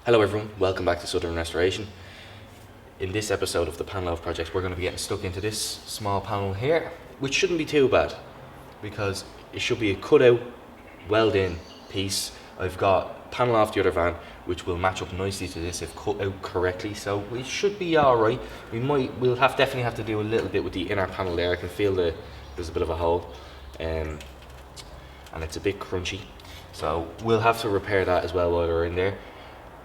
Hello everyone, welcome back to Southern Restoration. In this episode of the Loaf Project, we're going to be getting stuck into this small panel here, which shouldn't be too bad because it should be a cut out, weld in piece. I've got panel off the other van which will match up nicely to this if cut out correctly, so we should be alright. We'll definitely have to do a little bit with the inner panel there. I can feel there's a bit of a hole and it's a bit crunchy, so we'll have to repair that as well while we're in there.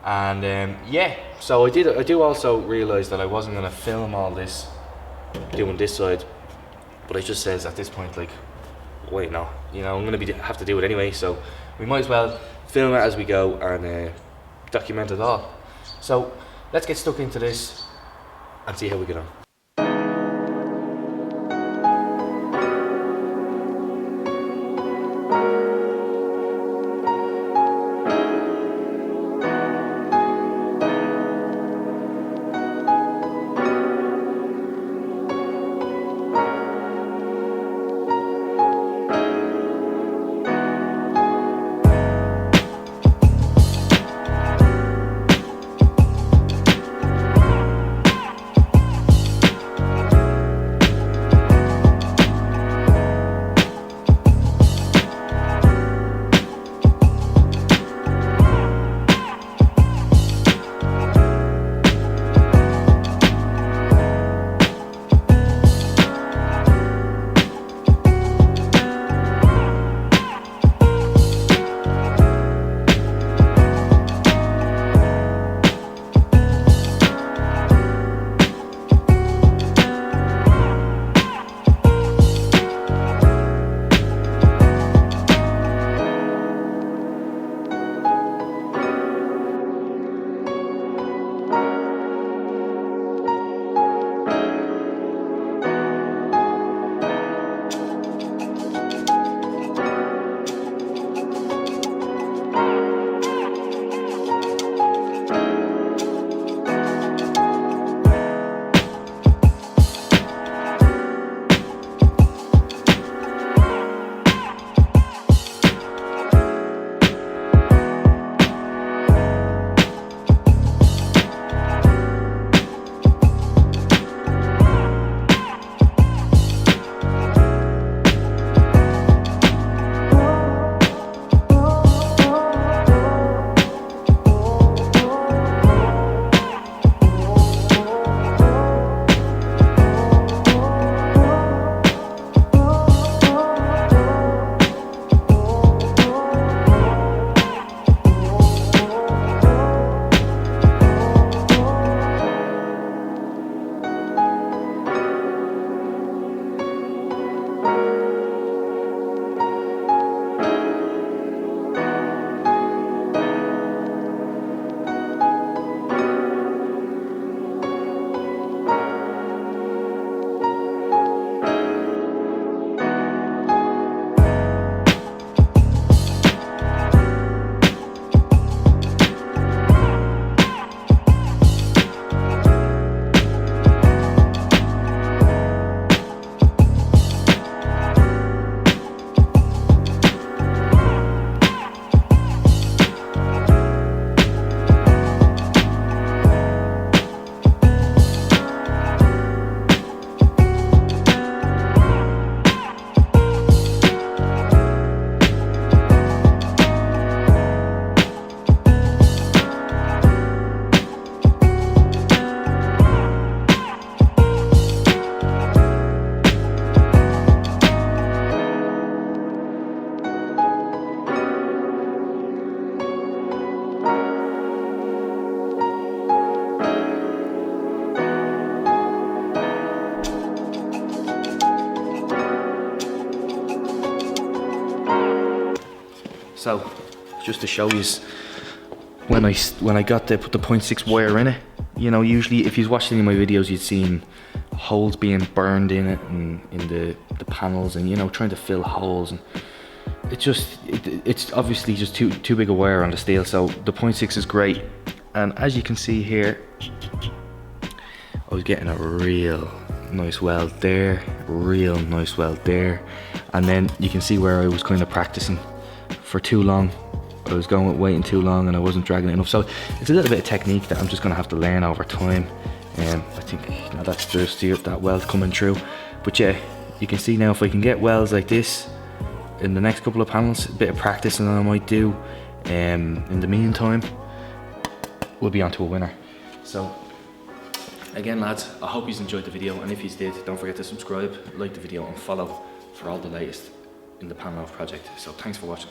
And yeah, so I do also realise that I wasn't going to film all this doing this side, but it just says at this point, like, wait, no, you know, I'm going to have to do it anyway, so we might as well film it as we go and document it all. So let's get stuck into this and see how we get on. So, just to show you, when I got put the 0.6 wire in it, you know, usually if you've watched any of my videos, you'd seen holes being burned in it and in the panels, and you know, trying to fill holes, and it's obviously just too big a wire on the steel. So the 0.6 is great, and as you can see here, I was getting a real nice weld there, real nice weld there, and then you can see where I was kind of practicing for too long. I was going waiting too long and I wasn't dragging it enough. So it's a little bit of technique that I'm just gonna have to learn over time. I think now that's that weld coming through. But yeah, you can see now if I can get welds like this in the next couple of panels, a bit of practicing I might do. In the meantime, we'll be on to a winner. So again lads, I hope you enjoyed the video, and if you did, don't forget to subscribe, like the video and follow for all the latest in the Pan Loaf project. So thanks for watching.